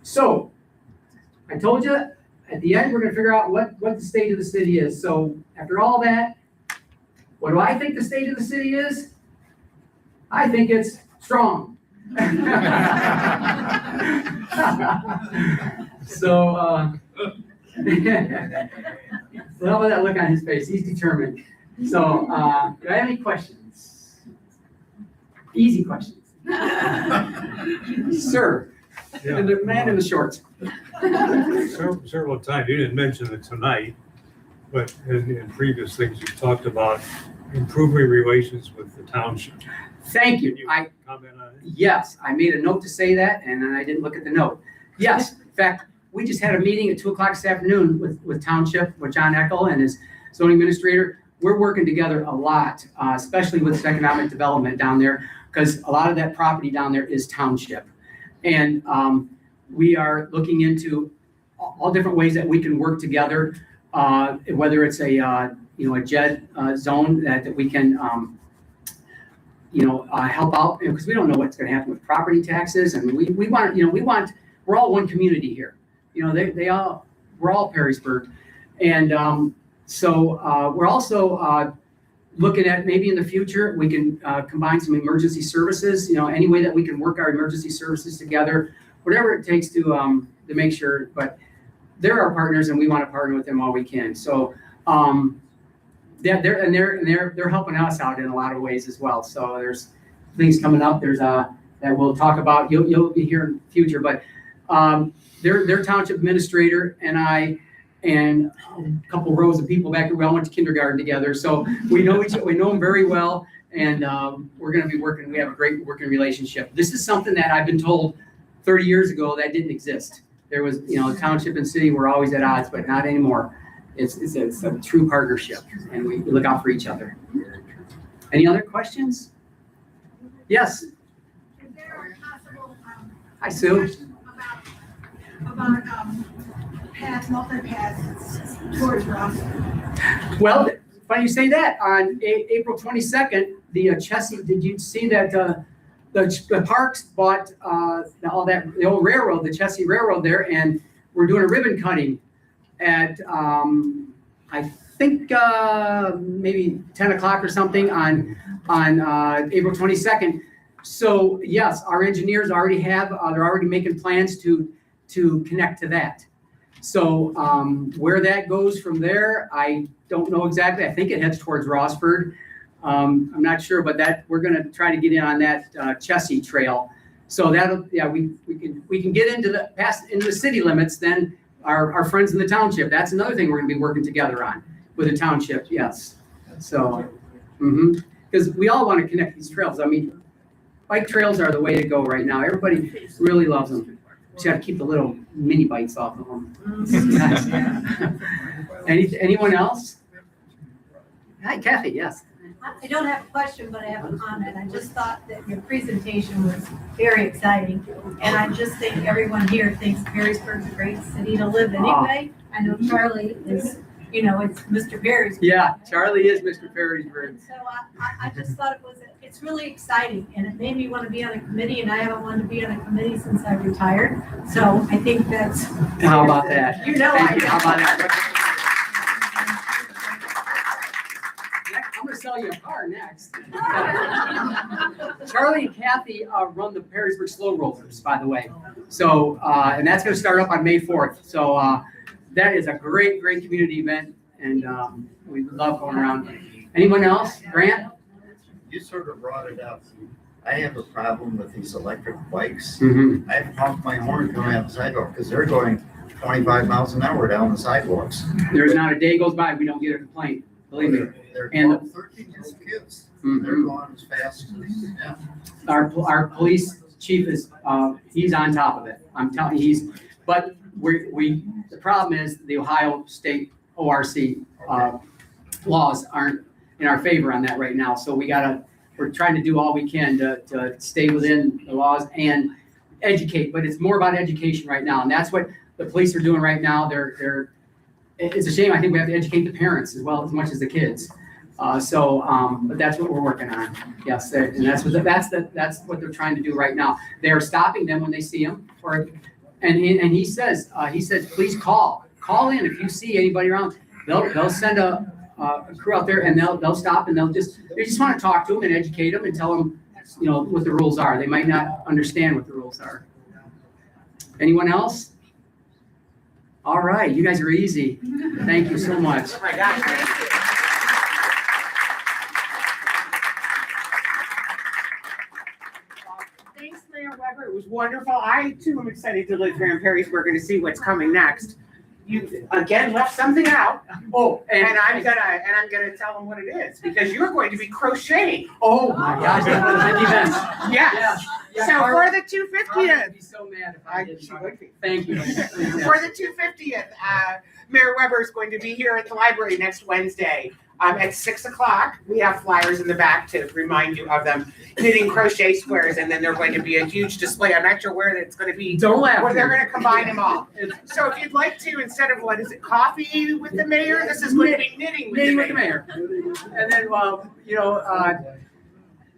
So I told you at the end, we're going to figure out what the state of the city is. So after all that, what do I think the state of the city is? I think it's strong. So, love that look on his face. He's determined. So, do I have any questions? Easy questions. Sir, and the man in the shorts. Several times, you didn't mention it tonight, but in previous things, you talked about improving relations with the township. Thank you. Can you comment on it? Yes, I made a note to say that, and then I didn't look at the note. Yes, in fact, we just had a meeting at 2 o'clock this afternoon with Township, with John Eckel and his zoning administrator. We're working together a lot, especially with economic development down there, because a lot of that property down there is township. And we are looking into all different ways that we can work together, whether it's a JED zone that we can help out, because we don't know what's going to happen with property taxes, and we want we're all one community here. We're all Perrysburg, and so we're also looking at maybe in the future we can combine some emergency services. Any way that we can work our emergency services together, whatever it takes to make sure. But they're our partners, and we want to partner with them all we can. So. They're helping us out in a lot of ways as well. So there's things coming up. There's that we'll talk about. You'll be here in the future, but their township administrator and I and a couple rows of people back there. We all went to kindergarten together, so we know each other. We know them very well, and we're going to be working. We have a great working relationship. This is something that I've been told 30 years ago that didn't exist. There was, township and city were always at odds, but not anymore. It's a true partnership, and we look out for each other. Any other questions? Yes. Is there a possible, Hi, Sue. discussion about paths, multi-paths towards Ross? Well, funny you say that. On April 22nd, the Chessie, did you see that the parks bought the old railroad, the Chessie Railroad there, and we're doing a ribbon cutting at I think maybe 10 o'clock or something on April 22nd. So yes, our engineers already have, they're already making plans to connect to that. So where that goes from there, I don't know exactly. I think it heads towards Rossford. I'm not sure, but that we're going to try to get in on that Chessie Trail. So that'll, yeah, we can get into the city limits. Then our friends in the township. That's another thing we're going to be working together on with the township. Yes. So, because we all want to connect these trails. I mean, bike trails are the way to go right now. Everybody really loves them. Just got to keep the little mini bikes off of them. Anyone else? Hi, Kathy. Yes. I don't have a question, but I have a comment. I just thought that your presentation was very exciting. And I just think everyone here thinks Perrysburg's a great city to live anyway. I know Charlie is, it's Mr. Perrysburg. Yeah, Charlie is Mr. Perrysburg. So I just thought it's really exciting, and it made me want to be on a committee, and I haven't wanted to be on a committee since I retired. So I think that's. How about that? Thank you. How about that? I'm gonna sell you a car next. Charlie and Kathy run the Perrysburg Slow Rollers, by the way. So, and that's gonna start up on May 4th. So that is a great community event, and we love going around. Anyone else? Grant? You sort of brought it up. I have a problem with these electric bikes. Mm-hmm. I have to honk my horn coming out the sidewalk because they're going 25 miles an hour down the sidewalks. There's not a day goes by we don't get a complaint. Believe me. They're And- 12, 13-year-old kids. Mhm. They're going as fast as, yeah. Our police chief is, he's on top of it. I'm telling you, but the problem is the Ohio State ORC laws aren't in our favor on that right now. So we're trying to do all we can to stay within the laws and educate, but it's more about education right now. And that's what the police are doing right now. It's a shame. I think we have to educate the parents as well as much as the kids. But that's what we're working on. Yes, and that's what they're trying to do right now. They're stopping them when they see them. And he says, please call in if you see anybody around. They'll send a crew out there, and they'll stop, and they just want to talk to them and educate them and tell them, what the rules are. They might not understand what the rules are. Anyone else? All right, you guys are easy. Thank you so much. Oh my gosh. Thanks, Mayor Weber. It was wonderful. I too am excited to live here in Perrysburg and to see what's coming next. You again left something out. Oh, And I'm gonna tell them what it is, because you're going to be crocheting. oh my gosh, that event. Yes. Yeah, So Carl- for the Carl would 250th, be so mad if I didn't. she would be. Thank you. For the 250th, Mayor Weber is going to be here at the library next Wednesday at 6 o'clock. We have flyers in the back to remind you of them, knitting crochet squares, and then there's going to be a huge display. I'm not sure where it's going to be. Don't laugh. Where they're going to combine them all. So if you'd like to, instead of coffee with the mayor, this is going to be knitting with the mayor. And then,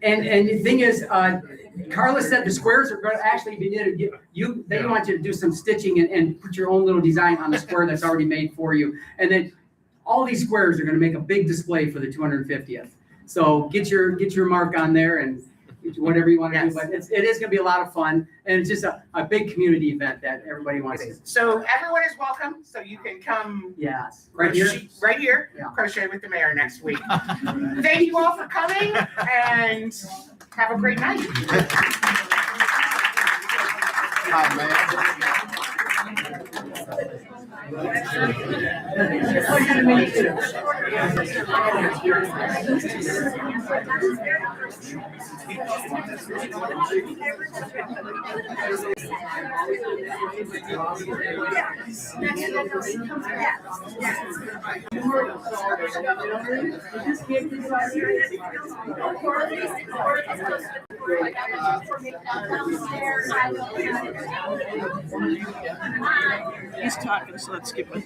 and the thing is, Carla said the squares are going to actually be knitted. They want you to do some stitching and put your own little design on the square that's already made for you. And then all these squares are going to make a big display for the 250th. So get your mark on there and whatever you want to do. But it is going to be a lot of fun, and it's just a big community event that everybody wants to. So everyone is welcome. So you can come. Yes, right here. Right here. Yeah. Crochet with the mayor next week. Thank you all for coming, and have a great night. Hi, man. He's talking, so let's skip it.